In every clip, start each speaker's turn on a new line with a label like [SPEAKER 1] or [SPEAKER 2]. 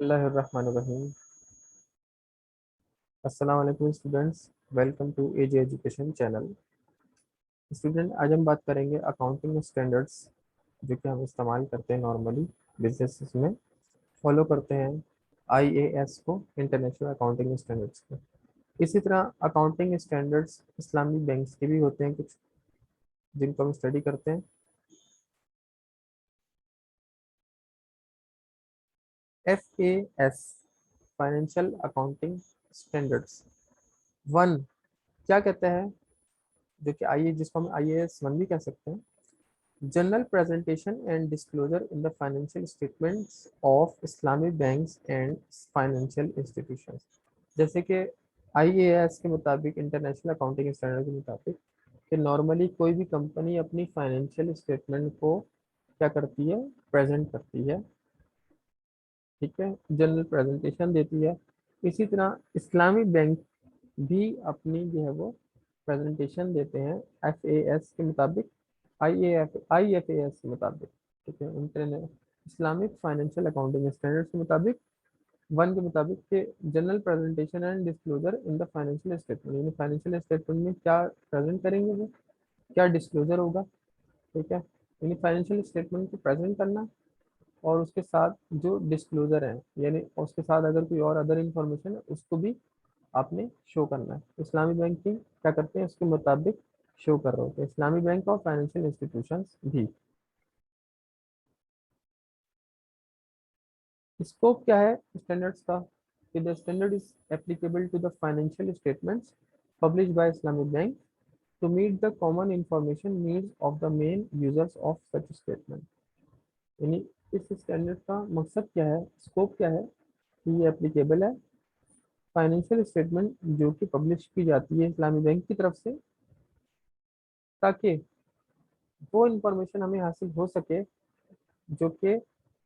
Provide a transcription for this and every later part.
[SPEAKER 1] बिस्मिल्लाहिर्रहमानिर्रहीम। अस्सलाम वालेकुम students, welcome to AJ education channel. Student, आज हम बात करेंगे अकाउंटिंग स्टैंडर्ड्स जो कि हम इस्तेमाल करते हैं नॉर्मली बिजनेस में, फॉलो करते हैं आईएएस को, इंटरनेशनल अकाउंटिंग स्टैंडर्ड्स को। इसी तरह अकाउंटिंग स्टैंडर्ड्स इस्लामी बैंक्स के भी होते हैं कुछ, जिनको हम स्टडी करते हैं। एफएएस फाइनेंशियल अकाउंटिंग स्टैंडर्ड्स वन क्या कहते हैं, जो कि आई जिसको हम आईएएस वन भी कह सकते हैं। General presentation and disclosure in the financial statements of Islamic banks and financial institutions। जैसे कि आईएएस के मुताबिक, इंटरनेशनल अकाउंटिंग स्टैंडर्ड के मुताबिक, कि नॉर्मली कोई भी कंपनी अपनी फाइनेंशियल स्टेटमेंट को क्या करती है, प्रेजेंट करती है। ठीक है, जनरल प्रेजेंटेशन देती है। इसी तरह इस्लामिक बैंक भी अपनी जो है वो प्रेजेंटेशन देते हैं एफएएस के मुताबिक, आईएफएएस के मुताबिक। ठीक है, internet Islamic financial accounting standards के मुताबिक, वन के मुताबिक, कि general presentation and disclosure in the financial statement, यानी फाइनेंशियल स्टेटमेंट में क्या प्रेजेंट करेंगे वो, क्या डिस्क्लोजर होगा। ठीक है, यानी फाइनेंशियल स्टेटमेंट को प्रेजेंट करना और उसके साथ जो डिस्क्लोजर है, यानी उसके साथ अगर कोई और अदर इंफॉर्मेशन है उसको भी आपने शो करना है। इस्लामी बैंकिंग क्या करते हैं, उसके मुताबिक शो कर रहे होते हैं, इस्लामी बैंक और फाइनेंशियल इंस्टीट्यूशंस भी। स्कोप क्या है स्टैंडर्ड्स का, कि the standard is applicable to the financial statements published by Islamic bank to meet the common information needs of the main users of such statement. यानी इस स्टैंडर्ड का मकसद क्या है, स्कोप क्या है, कि ये एप्लीकेबल है फाइनेंशियल स्टेटमेंट जो कि पब्लिश की जाती है इस्लामी बैंक की तरफ से, ताकि वो इंफॉर्मेशन हमें हासिल हो सके जो कि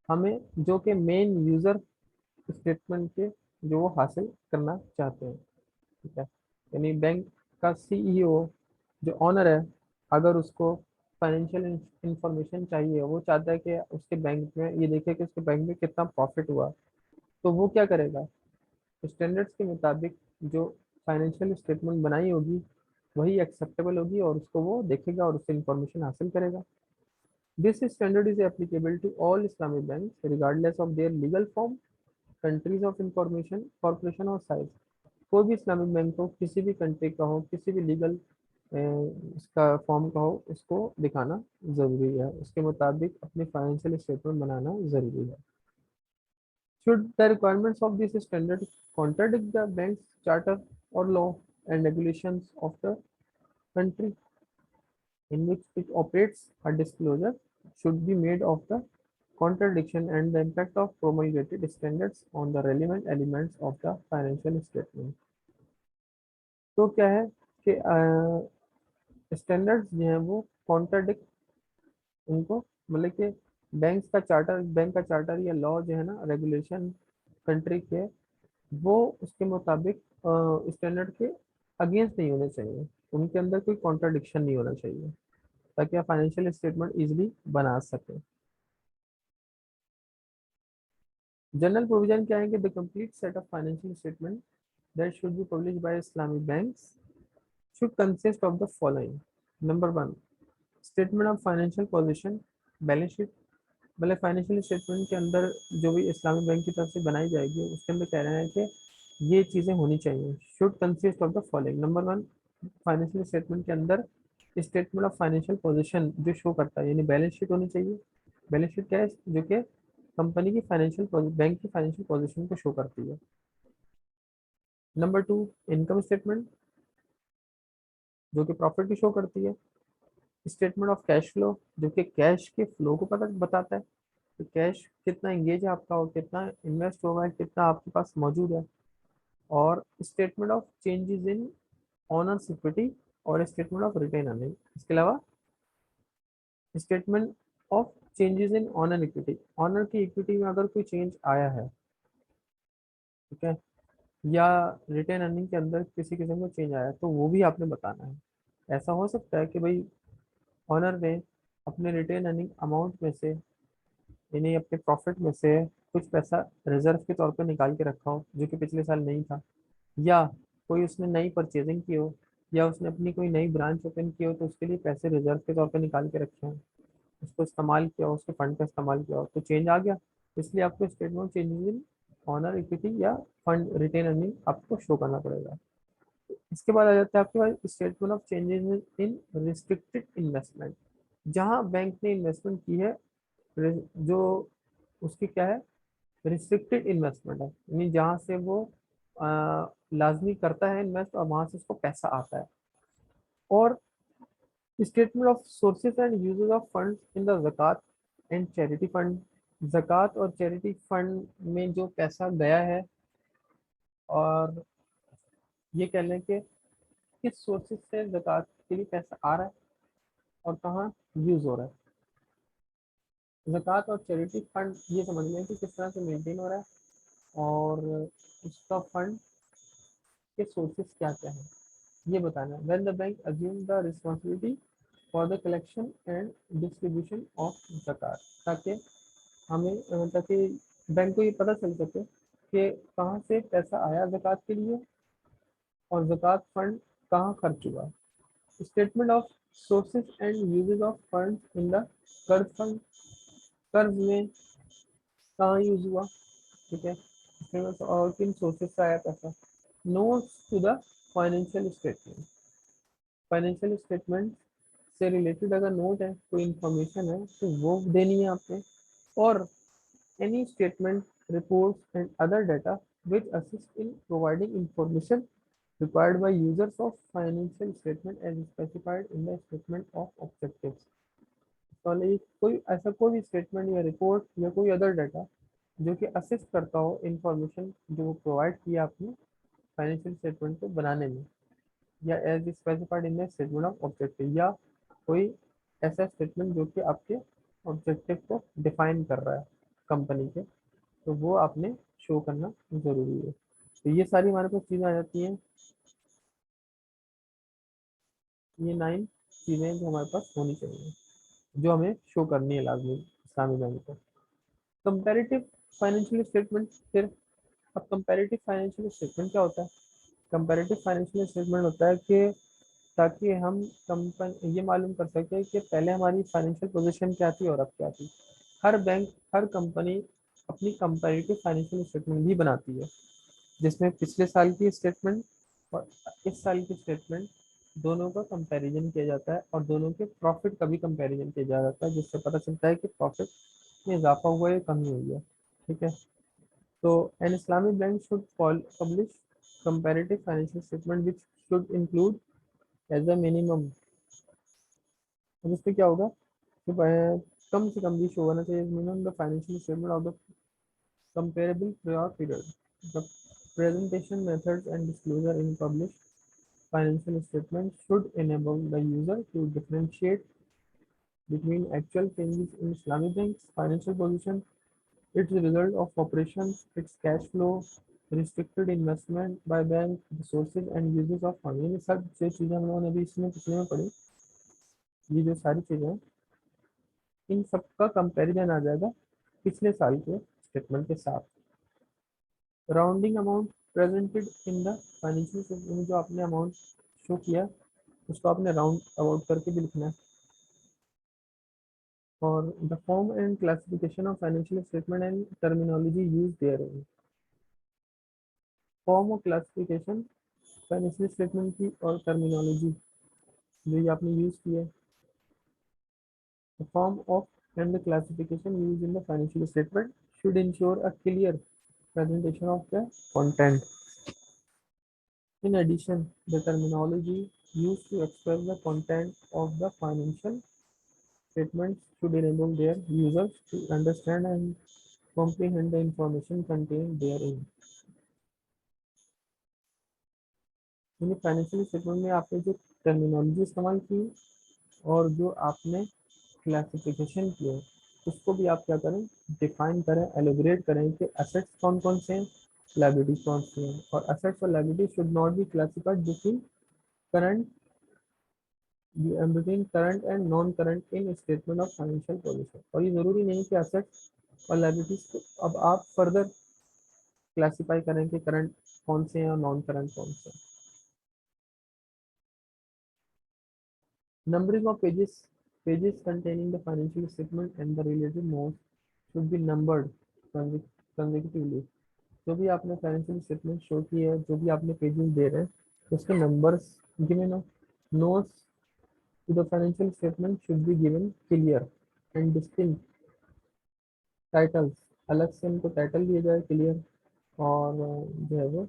[SPEAKER 1] हमें, जो कि मेन यूजर स्टेटमेंट के जो वो हासिल करना चाहते हैं। ठीक है, यानी बैंक का सीईओ जो ऑनर है, अगर उसको फाइनेंशियल इंफॉर्मेशन चाहिए, वो चाहता है कि उसके बैंक में ये देखे कि उसके बैंक में कितना प्रॉफिट हुआ, तो वो क्या करेगा, स्टैंडर्ड्स के मुताबिक जो फाइनेंशियल स्टेटमेंट बनाई होगी वही एक्सेप्टेबल होगी और उसको वो देखेगा और उससे इंफॉर्मेशन हासिल करेगा। This standard is applicable to all Islamic banks, regardless of their legal form, countries of information, corporation और size। कोई भी इस्लामिक बैंक हो, किसी भी कंट्री का हो, किसी भी लीगल इसका फॉर्म का हो, उसको दिखाना जरूरी है, उसके मुताबिक अपनी फाइनेंशियल स्टेटमेंट बनाना जरूरी है। Should the requirements of this standard contradict the bank's charter or law and regulations of the country in which it operates, a disclosure should be made of the contradiction and the impact of promulgated standards on the relevant elements of the financial statement। तो क्या है कि standards जो हैं वो contradict, उनको मतलब कि बैंक का चार्टर या लॉ जो है ना, रेगुलेशन कंट्री के, वो उसके मुताबिक स्टैंडर्ड के अगेंस्ट नहीं होने चाहिए, उनके अंदर कोई कॉन्ट्राडिक्शन नहीं होना चाहिए, ताकि आप फाइनेंशियल स्टेटमेंट इजीली बना सकें। जनरल प्रोविजन क्या है कि the complete set of financial statement that should be published by Islamic banks should consist of the following. Number one, statement of financial position, balance sheet. मतलब financial statement के अंदर जो भी इस्लामिक बैंक की तरफ से बनाई जाएगी उसके अंदर कह रहे हैं कि ये चीज़ें होनी चाहिए। Should consist of the following. Number one, financial statement के अंदर स्टेटमेंट ऑफ फाइनेंशियल पोजीशन जो शो करता है, यानी बैलेंस शीट होनी चाहिए। बैलेंस शीट क्या है, जो कि कंपनी की फाइनेंशियल, बैंक की फाइनेंशियल पोजीशन को शो करती है। नंबर टू, इनकम स्टेटमेंट जो कि प्रॉफिट की शो करती है। स्टेटमेंट ऑफ कैश फ्लो जो कि कैश के फ्लो को पता बताता है, तो कैश कितना इंगेज है आपका और कितना इन्वेस्ट हुआ है, कितना आपके पास मौजूद है। और statement of changes in owners equity और स्टेटमेंट ऑफ रिटेन अर्निंग। इसके अलावा statement of changes in owner equity, owner की इक्विटी में अगर कोई चेंज आया है, ठीक है, या रिटेन अर्निंग के अंदर किसी किस्म का चेंज आया है, तो वो भी आपने बताना है। ऐसा हो सकता है कि भाई ऑनर ने अपने रिटेन अर्निंग अमाउंट में से, यानी अपने प्रॉफिट में से कुछ पैसा रिजर्व के तौर पर निकाल के रखा हो जो कि पिछले साल नहीं था, या कोई उसने नई परचेजिंग की हो, या उसने अपनी कोई नई ब्रांच ओपन की हो तो उसके लिए पैसे रिजर्व के तौर पर निकाल के रखे हों, उसको इस्तेमाल किया हो, उसके फंड का इस्तेमाल किया हो, तो चेंज आ गया, इसलिए आपको statement changes in owner equity या फंड रिटेन अर्निंग आपको शो करना पड़ेगा। इसके बाद आ जाता है आपके पास statement of changes in restricted investment, जहां बैंक ने इन्वेस्टमेंट की है, जो उसकी क्या है, रिस्ट्रिक्टेड इन्वेस्टमेंट है, यानी जहां से वो लाजमी करता है इन्वेस्ट और वहां से उसको पैसा आता है। और statement of sources and uses of funds in the ज़कात एंड चैरिटी फंड, ज़कात और चैरिटी फंड में जो पैसा गया है, और ये कह लें कि किस सोर्सेज से ज़कात के लिए पैसा आ रहा है और कहाँ यूज हो रहा है। ज़कात और चैरिटी फंड ये समझ लें कि किस तरह से मेंटेन हो रहा है, और उसका फंड के सोर्सेज क्या क्या है, ये बताना है। When the bank assume the responsibility for the collection and distribution of ज़कात, ताकि हमें ताकि बैंक को ये पता चल सके कि कहाँ से पैसा आया ज़कात के लिए और ज़कात फंड कहाँ खर्च हुआ। Statement of sources and uses of fund in the कर्ज फंड, कर्ज में कहाँ यूज हुआ, ठीक है, इसमें और किन सोर्सेज से आया पैसा। Notes to the financial statement, financial statement से रिलेटेड अगर नोट है, कोई इंफॉर्मेशन है तो वो देनी है आपने। और any statement, reports, and other data which assist in providing information required by users of financial statement as specified in the statement of objectives। वाले कोई ऐसा कोई भी स्टेटमेंट या रिपोर्ट या कोई अदर डाटा जो कि असिस्ट करता हो इंफॉर्मेशन जो प्रोवाइड किया आपने फाइनेंशियल स्टेटमेंट को बनाने में, या as specified in the statement of objective, या कोई ऐसा स्टेटमेंट जो कि आपके ऑब्जेक्टिव को डिफाइन कर रहा है कंपनी के, तो वो आपने शो करना जरूरी है। तो ये सारी हमारे पास चीज़ें आ जाती हैं, ये 9 चीज़ें जो हमारे पास होनी चाहिए, जो हमें शो करनी है लाजमी इस्लामी बैंक को। कंपैरेटिव फाइनेंशियल स्टेटमेंट, फिर अब कंपैरेटिव फाइनेंशियल स्टेटमेंट क्या होता है। कंपैरेटिव फाइनेंशियल स्टेटमेंट होता है कि ताकि हम कंपनी ये मालूम कर सकें कि पहले हमारी फाइनेंशियल पोजीशन क्या थी और अब क्या थी। हर बैंक, हर कंपनी अपनी कंपैरेटिव फाइनेंशियल स्टेटमेंट भी बनाती है, जिसमें पिछले साल की स्टेटमेंट और इस साल की स्टेटमेंट दोनों का कंपैरिजन किया जाता है, और दोनों के प्रॉफिट का भी कंपैरिजन किया जाता है, जिससे पता चलता है कि प्रॉफिट में इजाफा हुआ है कमी हुई है, ठीक है। तो an Islamic bank should publish comparative financial statement which should include as a minimum, अब इसमें क्या होगा कि कम से कम भी शो होना चाहिए minimum the financial statement of the comparable prior period। The presentation methods and disclosure in published financial statements should enable the user to differentiate between actual changes in Islamic Bank's financial position, its result of operations, its cash flow, restricted investment by bank, the sources and uses of fund। ये सब जो चीज़ें हम लोगों ने अभी इसमें पिछले में पढ़ी, ये जो सारी चीज़ें हैं, इन सब का कंपैरिजन आ जाएगा पिछले साल के स्टेटमेंट के साथ। Rounding amount presented in the financial statement में जो आपने अमाउंट शो किया उसको आपने राउंड अबाउट करके भी लिखना है। और the form and classification of financial statement and terminology use therein, form और क्लासिफिकेशन फाइनेंशियल स्टेटमेंट की और टर्मिनोलॉजी जो ये आपने यूज की है। The form of and the classification use in the financial statement should ensure a clear presentation of the content। In addition, the terminology used to express the content of the financial statements should enable their users to understand and comprehend the information contained therein। यानी financial statement में आपने जो terminology इस्तेमाल की और जो आपने classification किए उसको भी आप क्या करें, डिफाइन करें, एलिब्रेट करें कि असेट्स कौन कौन से हैं, लायबिलिटीज कौन सी हैं, और असेट्स और liabilities should not be classified between current between current and non current in statement of financial position। और ये जरूरी नहीं कि असेट्स और लाइबिलिटीज को अब आप फर्दर क्लासिफाई करें कि करंट कौन से हैं और नॉन करंट कौन से हैं। Numbering of pages containing the financial statement and the related notes should be numbered consecutively. जो भी आपने फाइनेंशियल स्टेटमेंट शो की है, जो भी आपने पेजेस दे रहे हैं उसके नंबर्स गिवन हो। Notes to the financial statement should be given clear and distinct titles, अलग से उनको टाइटल दिया जाए क्लियर, और जो है वो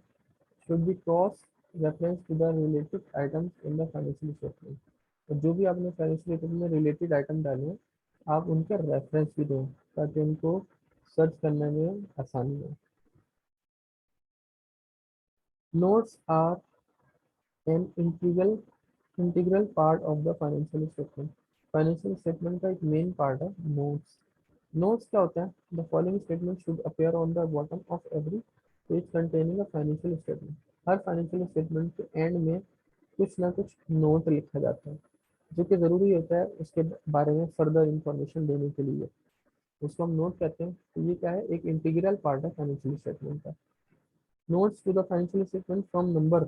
[SPEAKER 1] should be cross reference to the related items in the financial statement. तो जो भी आपने फाइनेंशियल स्टेटमेंट में रिलेटेड आइटम डाले हैं आप उनका रेफरेंस भी दें ताकि उनको सर्च करने में आसानी हो। Notes are an integral part of the financial statement. Financial statement का एक मेन पार्ट है नोट्स। नोट्स क्या होता है? The following statement should appear on the bottom of every page containing a financial statement. हर फाइनेंशियल स्टेटमेंट के end में कुछ ना कुछ नोट लिखा जाता है जो कि ज़रूरी होता है उसके बारे में फर्दर इंफॉर्मेशन देने के लिए। उसको हम नोट कहते हैं। तो ये क्या है? एक इंटीग्रल पार्ट है फाइनेंशियल स्टेटमेंट का। Notes to the financial statement from number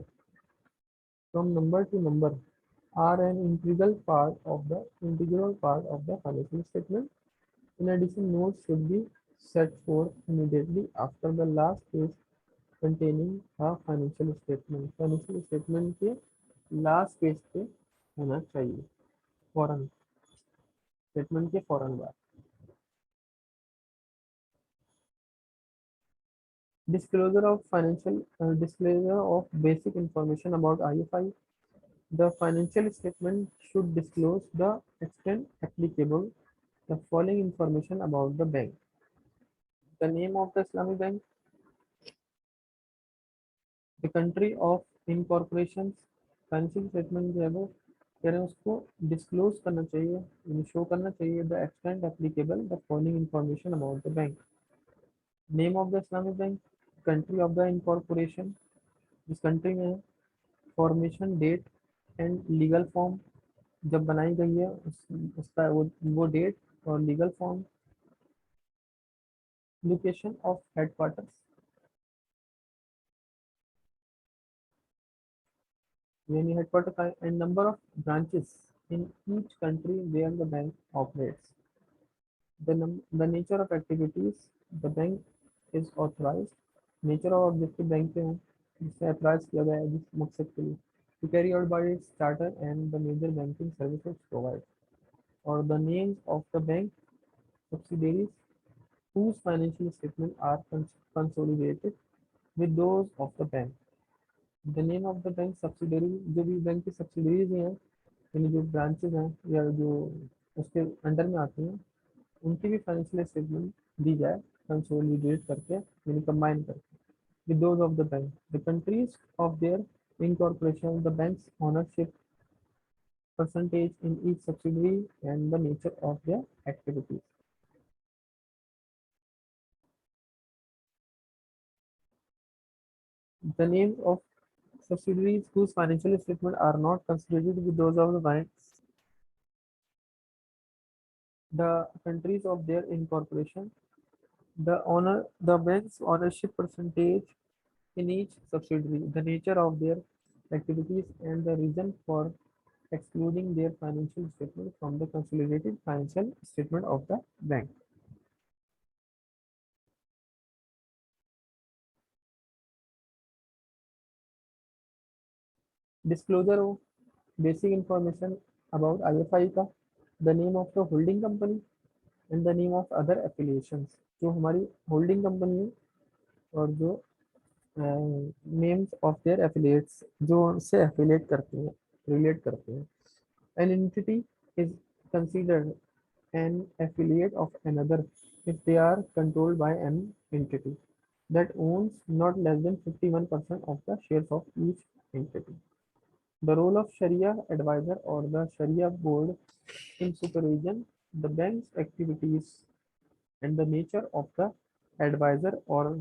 [SPEAKER 1] to number are an integral part of the financial statement. In addition, notes should be set forth immediately after the last page containing a financial statement. Financial statement के last page पे होना चाहिए, फौरन, statement के फौरन बाद। Disclosure of basic information about IFI. The financial statement should disclose the extent applicable the following information about the bank: the name of the Islamic bank, the country of incorporation। Financial statement जो है वो कह रहे हैं उसको disclose करना चाहिए, show करना चाहिए the extent applicable the following information about the bank: name of the Islamic bank, country of the incorporation, जिस कंट्री में है, formation date and legal form, जब बनाई गई है उसका वो डेट और legal form, location of headquarters, यानी हेडक्वार्टर का, and number of branches in each country where the bank operates, the nature of activities the bank is authorized, nature और ऑब्जेक्टिव बैंक के हैं जिससे अप्राइज किया गया है जिस मकसद के लिए, to carry out by its charter and the major banking services provide, or the names of the bank subsidiaries whose financial statements are consolidated with those of the bank. The name of the bank subsidiary, जो भी bank की subsidiaries हैं यानी जो branches हैं या जो उसके अंडर में आती हैं उनकी भी फाइनेंशियल स्टेटमेंट दी जाए कंसोलिडेट करके यानी कंबाइन करके with those of the bank, the countries of their incorporation, the bank's ownership percentage in each subsidiary, and the nature of their activities. The names of subsidiaries whose financial statements are not consolidated with those of the banks, the countries of their incorporation, the bank's ownership percentage in each subsidiary, the nature of their activities, and the reason for excluding their financial statement from the consolidated financial statement of the bank. Disclosure of basic information about IFI का, the name of the holding company and the name of other affiliations, जो हमारी holding company है और जो names of their affiliates जो उनसे affiliate करते हैं, रिलेट करते हैं। An entity is considered an affiliate of another if they are controlled by an entity that owns not less than 51% of the shares of each entity. The role of Sharia advisor or the Sharia board in supervision, the bank's activities, and the nature of the advisor or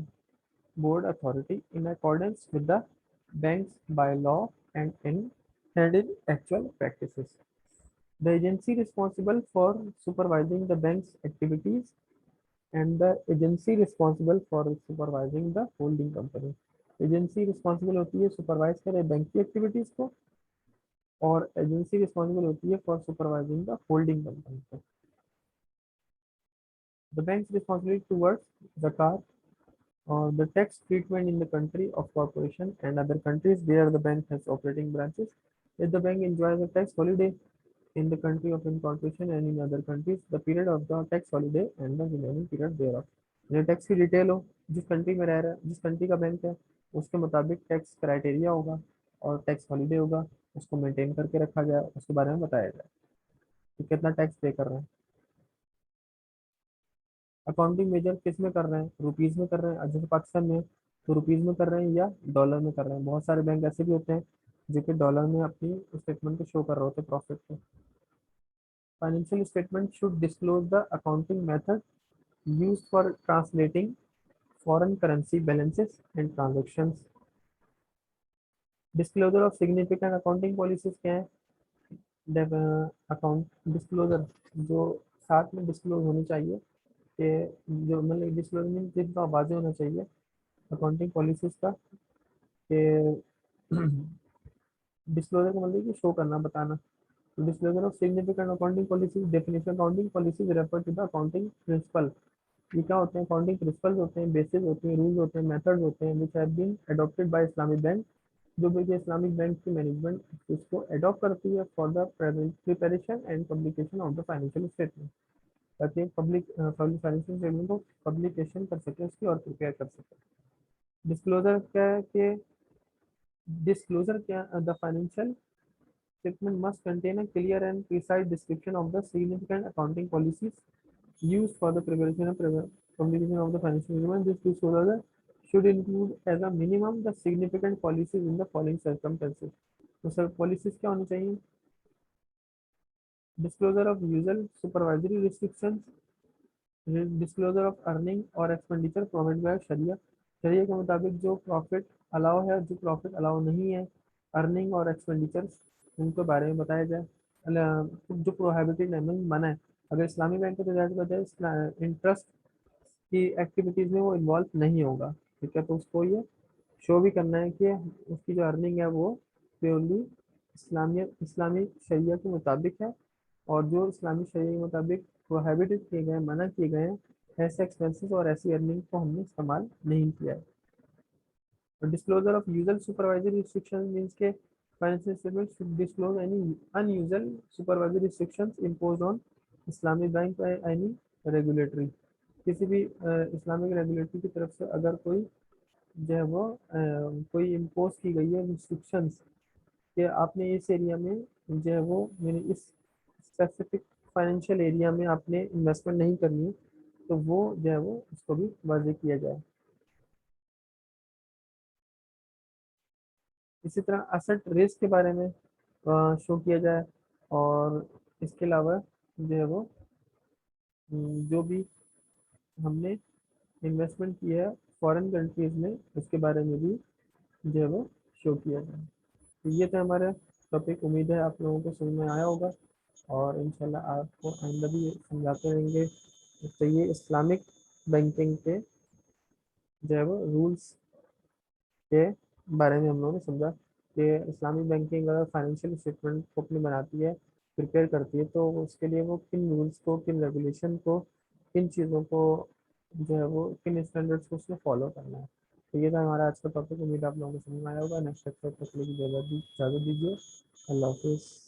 [SPEAKER 1] board authority in accordance with the bank's bylaw and in actual practices. The agency responsible for supervising the bank's activities and the agency responsible for supervising the holding company. Agency responsible होती है supervise करे bank की activities को, और agency responsible होती है for supervising the holding company को। The bank responsibility towards the car or the tax treatment in the country of corporation and other countries where the bank has operating branches. If the bank enjoys a tax holiday in the country of incorporation and in other countries, the period of the tax holiday and the remaining period thereof. ये tax की detail हो, जिस country में रह रहा है, जिस country का बैंक है, उसके मुताबिक टैक्स क्राइटेरिया होगा और टैक्स हॉलीडे होगा, उसको मेंटेन करके रखा जाए, उसके बारे में बताया जाए कि कितना टैक्स पे कर रहे हैं। अकाउंटिंग मेजर किस में कर रहे हैं, रुपीज में कर रहे हैं, जैसे पाकिस्तान में तो रुपीज में कर रहे हैं या डॉलर में कर रहे हैं। बहुत सारे बैंक ऐसे भी होते हैं जो कि डॉलर में अपनी स्टेटमेंट को शो कर रहे होते हैं प्रॉफिट को। Financial statement should disclose the accounting method use for translating foreign currency balances and transactions. Disclosure of significant accounting policies क्या है, अकाउंट डिस्क्लोजर जो साथ में डिस्क्लोज होनी चाहिए, कि जो मतलब डिस्क्लोजर मीन जिनका वाजे होना चाहिए अकाउंटिंग पॉलिसीज का, कि डिस्क्लोजर का मतलब कि शो करना, बताना। तो disclosure of significant accounting policies, definition accounting policies refer to the accounting principle. ये क्या होते हैं, अकाउंटिंग प्रिंसिपल्स होते हैं, बेसिस होते हैं, रूल्स होते हैं, मेथड्स होते हैं which have been adopted by Islamic bank, जो भी इस्लामिक बैंक की मैनेजमेंट इसको अडॉप्ट करती है for the preparation and publication of the financial statement, ताकि पब्लिक फाइनेंशियल स्टेटमेंट को पब्लिकेशन कर सके उसकी और प्रिपेयर कर सके। डिस्क्लोजर क्या है कि disclosure the financial statement must contain a clear and precise description of the significant accounting policies used for the preparation and publication of the financial statement. This disclosure should include as a minimum the significant policies in the following circumstances. तो sir policies क्या होनी चाहिए, disclosure of usual supervisory restrictions, disclosure of earning और expenditure provide by शरिया, शरिया के मुताबिक जो profit allow है, जो प्रॉफिट अलाउ नहीं है, अर्निंग और एक्सपेंडिचर्स उनके बारे में बताया जाए। जो प्रोहिबिटेड है मतलब मना है, अगर इस्लामी बैंक है तो जाहिर बात है इंटरेस्ट की एक्टिविटीज़ में वो इन्वॉल्व नहीं होगा, ठीक है। तो उसको ये शो भी करना है कि उसकी जो अर्निंग है वो प्योरली इस्लामी शरिया के मुताबिक है, और जो इस्लामी शरीय के मुताबिक प्रोहिबिटेड किए गए, मना किए गए हैं, ऐसे एक्सपेंसेस और ऐसी अर्निंग को हमने इस्तेमाल नहीं किया है। और disclosure of usual supervisory restriction means के financial statement should disclose any unusual supervisory restrictions imposed on Islamic bank by any regulatory. किसी भी इस्लामिक रेगुलेटरी की तरफ से अगर कोई जो है वो कोई इम्पोज की गई है रिस्ट्रिक्शंस, कि आपने इस एरिया में जो है वो मेरे इस स्पेसिफिक फाइनेंशियल एरिया में आपने इन्वेस्टमेंट नहीं करनी है, तो वो जो है वो उसको भी वाजे किया जाए। इसी तरह असेट रिस्क के बारे में शो किया जाए, और इसके अलावा जो है वो जो भी हमने इन्वेस्टमेंट किया है फॉरेन कंट्रीज में, उसके बारे में भी जो है वो शो किया जाए। तो ये था हमारा टॉपिक, उम्मीद है आप लोगों को समझ में आया होगा, और इंशाल्लाह आपको आइंदा भी समझाते रहेंगे। तो ये इस्लामिक बैंकिंग के जो है वो रूल्स के बारे में हम लोगों ने समझा, कि इस्लामिक बैंकिंग अगर फाइनेंशियल स्टेटमेंट को अपनी बनाती है, प्रिपेयर करती है, तो उसके लिए वो किन रूल्स को, किन रेगुलेशन को, किन चीज़ों को जो है वो किन स्टैंडर्ड्स को उसमें फॉलो करना है। तो ये था हमारा आज का टॉपिक, उम्मीद आप लोगों को समझ में आया होगा। नेक्स्ट लेक्चर तक के लिए इजाज़त दीजिए। अल्लाह हाफिज़।